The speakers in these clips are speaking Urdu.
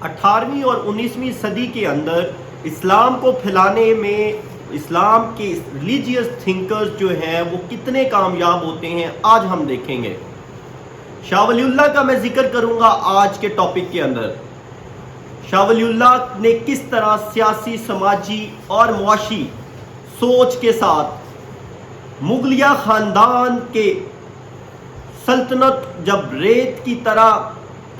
18ویں اور 19ویں صدی کے اندر اسلام کو پھیلانے میں اسلام کے ریلیجیس تھنکرز جو ہیں وہ کتنے کامیاب ہوتے ہیں آج ہم دیکھیں گے۔ شاہ ولی اللہ کا میں ذکر کروں گا آج کے ٹاپک کے اندر۔ شاہ ولی اللہ نے کس طرح سیاسی، سماجی اور معاشی سوچ کے ساتھ مغلیہ خاندان کے سلطنت جب ریت کی طرح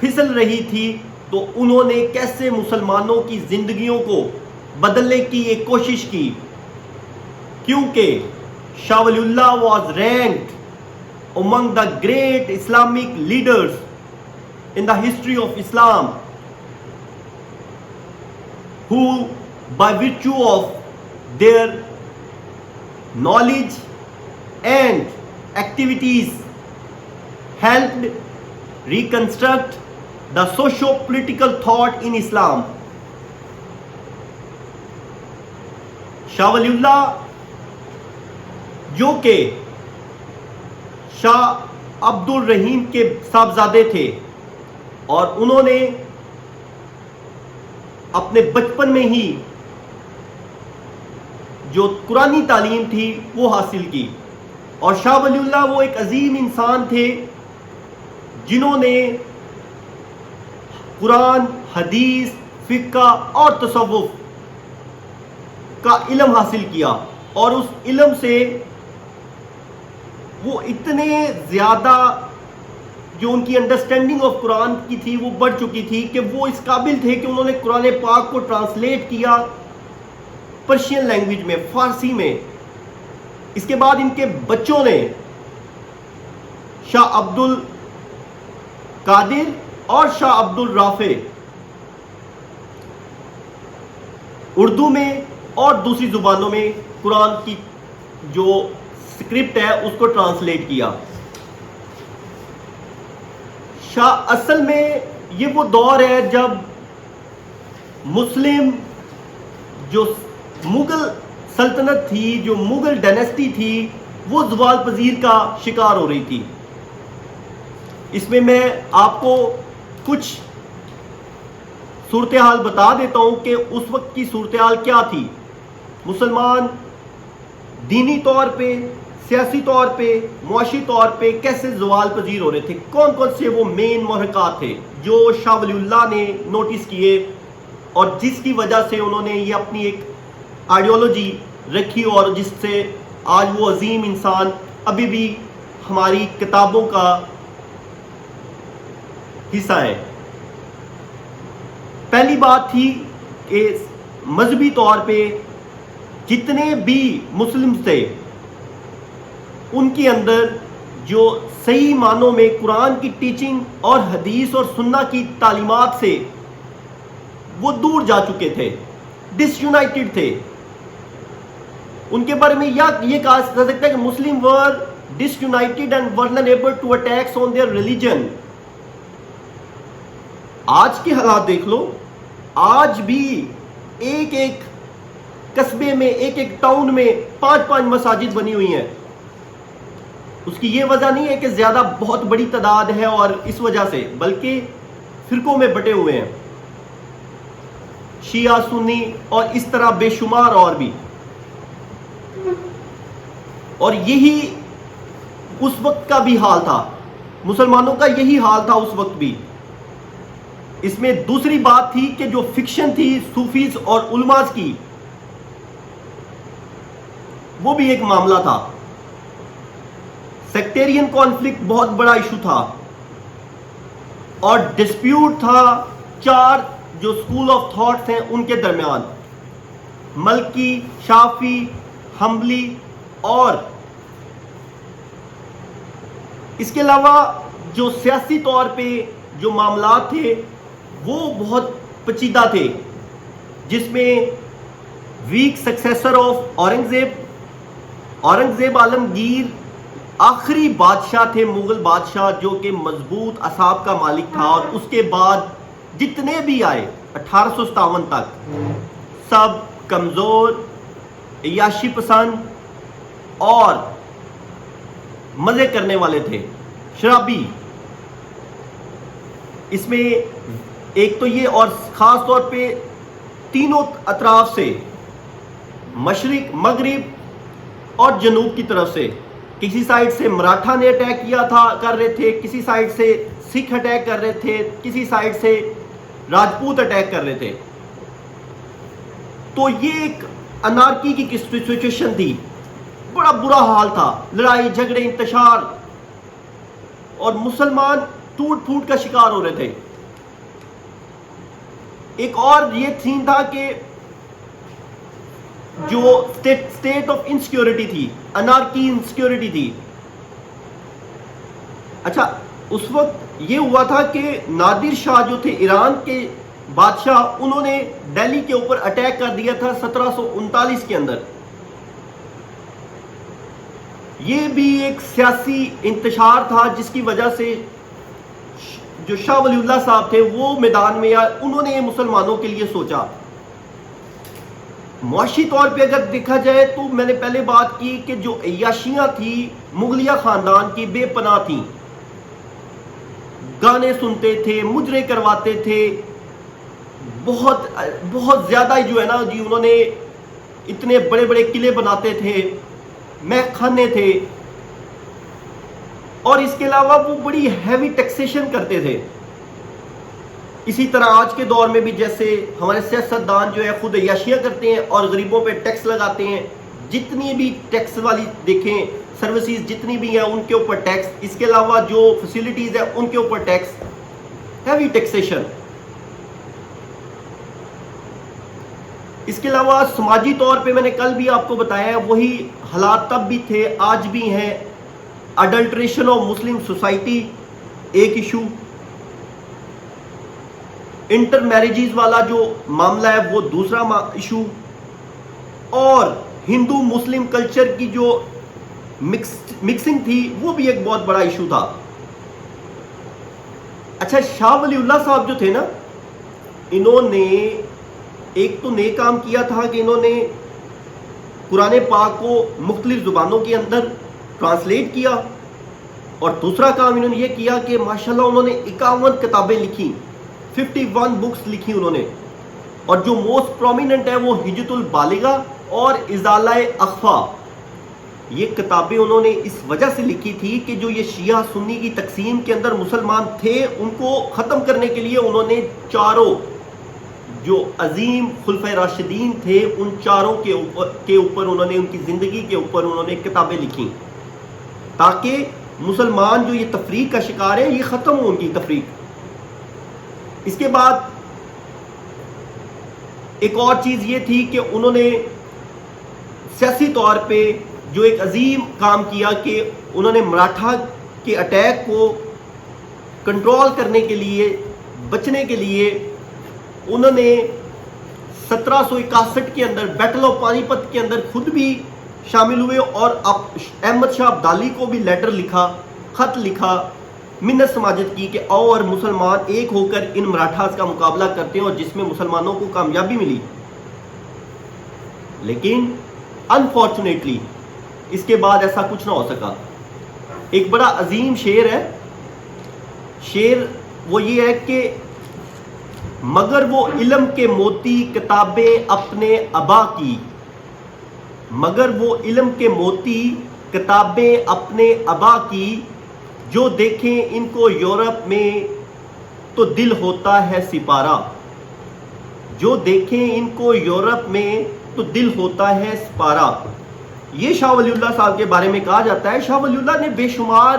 پھسل رہی تھی تو انہوں نے کیسے مسلمانوں کی زندگیوں کو بدلنے کی ایک کوشش کی، کیونکہ Shah Waliullah was ranked among the great Islamic leaders in the history of Islam, who by virtue of their knowledge and activities helped reconstruct the socio-political thought in Islam. Shah Wali اللہ جو کہ شاہ عبد الرحیم کے صاحبزادے تھے اور انہوں نے اپنے بچپن میں ہی جو قرآنی تعلیم تھی وہ حاصل کی، اور شاہ ولی اللہ وہ ایک عظیم انسان تھے جنہوں نے قرآن، حدیث، فقہ اور تصوف کا علم حاصل کیا، اور اس علم سے وہ اتنے زیادہ جو ان کی انڈرسٹینڈنگ آف قرآن کی تھی وہ بڑھ چکی تھی کہ وہ اس قابل تھے کہ انہوں نے قرآن پاک کو ٹرانسلیٹ کیا پرشین لینگویج میں، فارسی میں۔ اس کے بعد ان کے بچوں نے شاہ عبد القادر اور شاہ عبد الرافع اردو میں اور دوسری زبانوں میں قرآن کی جو اسکرپٹ ہے اس کو ٹرانسلیٹ کیا۔ اصل میں یہ وہ دور ہے جب مسلم جو مغل سلطنت تھی، جو مغل ڈائنیسٹی تھی، وہ زوال پذیر کا شکار ہو رہی تھی۔ اس میں آپ کو کچھ صورتحال بتا دیتا ہوں کہ اس وقت کی صورتحال کیا تھی۔ مسلمان دینی طور پہ، سیاسی طور پہ، معاشی طور پہ کیسے زوال پذیر ہو رہے تھے، کون کون سے وہ مین محرکات تھے جو شاہ ولی اللہ نے نوٹس کیے اور جس کی وجہ سے انہوں نے یہ اپنی ایک آئیڈیالوجی رکھی اور جس سے آج وہ عظیم انسان ابھی بھی ہماری کتابوں کا حصہ ہے۔ پہلی بات تھی کہ مذہبی طور پہ جتنے بھی مسلم تھے ان کے اندر جو صحیح معنوں میں قرآن کی ٹیچنگ اور حدیث اور سنہ کی تعلیمات سے وہ دور جا چکے تھے، ڈس یونائٹڈ تھے۔ ان کے بارے میں یہ کہا جا سکتا ہے کہ Muslim were disunited and were non able to attacks on their religion. آج کے حالات دیکھ لو، آج بھی ایک ایک قصبے میں، ایک ایک ٹاؤن میں 5 مساجد بنی ہوئی ہیں۔ اس کی یہ وجہ نہیں ہے کہ زیادہ بہت بڑی تعداد ہے اور اس وجہ سے، بلکہ فرقوں میں بٹے ہوئے ہیں، شیعہ، سنی اور اس طرح بے شمار اور بھی۔ اور یہی اس وقت کا بھی حال تھا، مسلمانوں کا یہی حال تھا اس وقت بھی۔ اس میں دوسری بات تھی کہ جو فکشن تھی صوفیز اور علماء کی، وہ بھی ایک معاملہ تھا۔ سیکٹیرین کانفلکٹ بہت بڑا ایشو تھا، اور ڈسپیوٹ تھا 4 جو اسکول آف تھاٹس ہیں ان کے درمیان، ملکی، شافعی، حنبلی، اور اس کے علاوہ جو سیاسی طور پہ جو معاملات تھے وہ بہت پیچیدہ تھے، جس میں ویک سکسیسر آف اورنگزیب عالمگیر آخری بادشاہ تھے، مغل بادشاہ جو کہ مضبوط اعصاب کا مالک تھا، اور اس کے بعد جتنے بھی آئے 1857 تک سب کمزور، عیاشی پسند اور مزے کرنے والے تھے، شرابی۔ اس میں ایک تو یہ، اور خاص طور پہ تینوں اطراف سے، مشرق، مغرب اور جنوب کی طرف سے، کسی سائڈ سے مراٹھا نے اٹیک کیا تھا، کر رہے تھے، کسی سائڈ سے سکھ اٹیک کر رہے تھے، کسی سائڈ سے راجپوت اٹیک کر رہے تھے. تو یہ ایک انارکی کی سچویشن تھی، بڑا برا حال تھا، لڑائی جھگڑے، انتشار، اور مسلمان ٹوٹ پھوٹ کا شکار ہو رہے تھے. ایک اور یہ تھیم تھا کہ جو اسٹیٹ آف انسیکیورٹی تھی، انارکی، انسیکیورٹی تھی. اچھا، اس وقت یہ ہوا تھا کہ نادر شاہ جو تھے ایران کے بادشاہ، انہوں نے دہلی کے اوپر اٹیک کر دیا تھا 1739 کے اندر. یہ بھی ایک سیاسی انتشار تھا جس کی وجہ سے جو شاہ ولی اللہ صاحب تھے وہ میدان میں آئے، انہوں نے مسلمانوں کے لیے سوچا. معاشی طور پہ اگر دیکھا جائے تو میں نے پہلے بات کی کہ جو عیاشیاں تھی مغلیہ خاندان کی بے پناہ تھیں، گانے سنتے تھے، مجرے کرواتے تھے، بہت زیادہ جو ہے نا جی، انہوں نے اتنے بڑے بڑے قلعے بناتے تھے، محل خانے تھے، اور اس کے علاوہ وہ بڑی ہیوی ٹیکسیشن کرتے تھے. اسی طرح آج کے دور میں بھی جیسے ہمارے سیاستدان جو ہے خود عیاشیاں کرتے ہیں اور غریبوں پہ ٹیکس لگاتے ہیں، جتنی بھی ٹیکس والی دیکھیں سروسز جتنی بھی ہیں ان کے اوپر ٹیکس، اس کے علاوہ جو فیسلٹیز ہیں ان کے اوپر ٹیکس، ہیوی ٹیکسیشن. اس کے علاوہ سماجی طور پہ میں نے کل بھی آپ کو بتایا ہے، وہی حالات تب بھی تھے، آج بھی ہیں. اڈلٹریشن آف مسلم سوسائٹی ایک ایشو، انٹر میریجز والا جو معاملہ ہے وہ دوسرا ایشو، اور ہندو مسلم کلچر کی جو مکسنگ تھی وہ بھی ایک بہت بڑا ایشو تھا. اچھا، شاہ ولی اللہ صاحب جو تھے نا، انہوں نے ایک تو نیک کام کیا تھا کہ انہوں نے قرآن پاک کو مختلف زبانوں کے اندر ٹرانسلیٹ کیا، اور دوسرا کام انہوں نے یہ کیا کہ ماشاءاللہ انہوں نے 51 کتابیں لکھی، 51 بکس لکھی انہوں نے، اور جو موسٹ پرومیننٹ ہے وہ حجت البالغہ اور ازالہ اخفا. یہ کتابیں انہوں نے اس وجہ سے لکھی تھی کہ جو یہ شیعہ سنی کی تقسیم کے اندر مسلمان تھے ان کو ختم کرنے کے لیے انہوں نے چاروں جو عظیم خلفۂ راشدین تھے ان چاروں کے اوپر انہوں نے، ان کی زندگی کے اوپر انہوں نے کتابیں لکھی، تاکہ مسلمان جو یہ تفریق کا شکار ہے یہ ختم ہو، ان کی تفریق. اس کے بعد ایک اور چیز یہ تھی کہ انہوں نے سیاسی طور پہ جو ایک عظیم کام کیا کہ انہوں نے مراٹھا کے اٹیک کو کنٹرول کرنے کے لیے، بچنے کے لیے، انہوں نے 1761 کے اندر بیٹل آف پانی پت کے اندر خود بھی شامل ہوئے، اور احمد شاہ ابدالی کو بھی لیٹر لکھا، خط لکھا، منت سماجت کی کہ آؤ اور مسلمان ایک ہو کر ان مراٹھاز کا مقابلہ کرتے ہیں، اور جس میں مسلمانوں کو کامیابی ملی. لیکن انفارچونیٹلی اس کے بعد ایسا کچھ نہ ہو سکا. ایک بڑا عظیم شعر ہے، شعر وہ یہ ہے کہ مگر وہ علم کے موتی کتابیں اپنے ابا کی، مگر وہ علم کے موتی کتابیں اپنے ابا کی، جو دیکھیں ان کو یورپ میں تو دل ہوتا ہے سپارہ، جو دیکھیں ان کو یورپ میں تو دل ہوتا ہے سپارہ. یہ شاہ ولی اللہ صاحب کے بارے میں کہا جاتا ہے. شاہ ولی اللہ نے بے شمار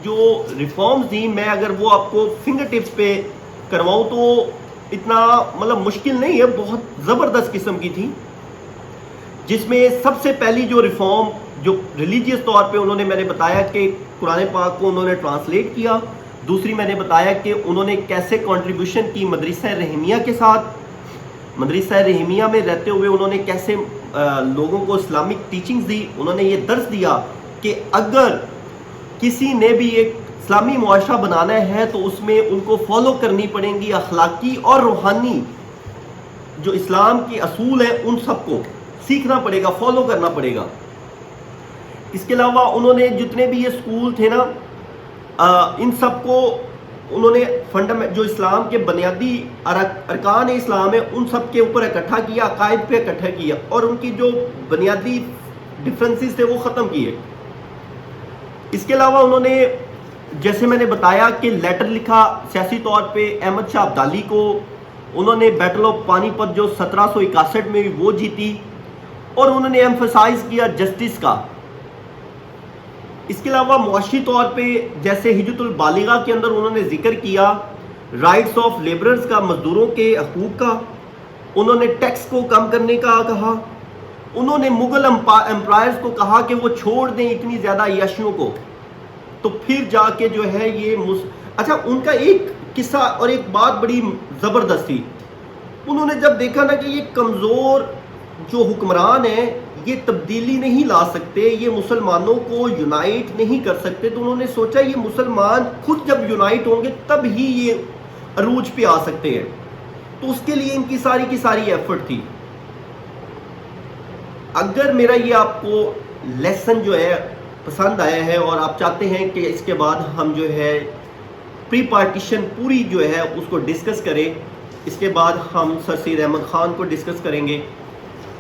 جو ریفارمز دی، میں اگر وہ آپ کو فنگر ٹپس پہ کرواؤں تو اتنا مشکل نہیں ہے، بہت زبردست قسم کی تھی. جس میں سب سے پہلی جو ریفارم جو ریلیجیس طور پہ انہوں نے، میں نے بتایا کہ قرآن پاک کو انہوں نے ٹرانسلیٹ کیا. دوسری میں نے بتایا کہ انہوں نے کیسے کنٹریبیوشن کی مدرسہ رحیمیہ کے ساتھ، مدرسہ رحیمیہ میں رہتے ہوئے انہوں نے کیسے لوگوں کو اسلامک ٹیچنگز دی. انہوں نے یہ درس دیا کہ اگر کسی نے بھی ایک اسلامی معاشرہ بنانا ہے تو اس میں ان کو فالو کرنی پڑیں گی اخلاقی اور روحانی جو اسلام کے اصول ہیں، ان سب کو سیکھنا پڑے گا، فالو کرنا پڑے گا. اس کے علاوہ انہوں نے جتنے بھی یہ سکول تھے نا، ان سب کو انہوں نے جو اسلام کے بنیادی ارکان اسلام ہے ان سب کے اوپر اکٹھا کیا، عقائد پہ اکٹھا کیا، اور ان کی جو بنیادی ڈفرینسز تھے وہ ختم کیے۔ اس کے علاوہ انہوں نے جیسے میں نے بتایا کہ لیٹر لکھا سیاسی طور پہ احمد شاہ ابدالی کو، انہوں نے بیٹل آف پانی پت جو 1761 میں وہ جیتی، اور انہوں نے ایمفسائز کیا جسٹس کا۔ اس کے علاوہ معاشی طور پہ جیسے ہجرت البالغہ کے اندر انہوں نے ذکر کیا رائٹس آف لیبررز کا، مزدوروں کے حقوق کا، انہوں نے ٹیکس کو کم کرنے کا کہا، انہوں نے مغل امپرائرز کو کہا کہ وہ چھوڑ دیں اتنی زیادہ عیاشیوں کو، تو پھر جا کے جو ہے یہ اچھا ان کا ایک قصہ اور ایک بات بڑی زبردست تھی، انہوں نے جب دیکھا نا کہ یہ کمزور جو حکمران ہیں یہ تبدیلی نہیں لا سکتے، یہ مسلمانوں کو یونائٹ نہیں کر سکتے، تو انہوں نے سوچا یہ مسلمان خود جب یونائٹ ہوں گے تب ہی یہ عروج پہ آ سکتے ہیں، تو اس کے لیے ان کی ساری ایفرٹ تھی۔ اگر میرا یہ آپ کو لیسن جو ہے پسند آیا ہے اور آپ چاہتے ہیں کہ اس کے بعد ہم جو ہے پری پارٹیشن پوری جو ہے اس کو ڈسکس کریں، اس کے بعد ہم سر سید احمد خان کو ڈسکس کریں گے،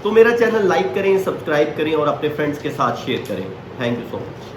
تو میرا چینل لائک کریں، سبسکرائب کریں اور اپنے فرینڈز کے ساتھ شیئر کریں۔ Thank you so much.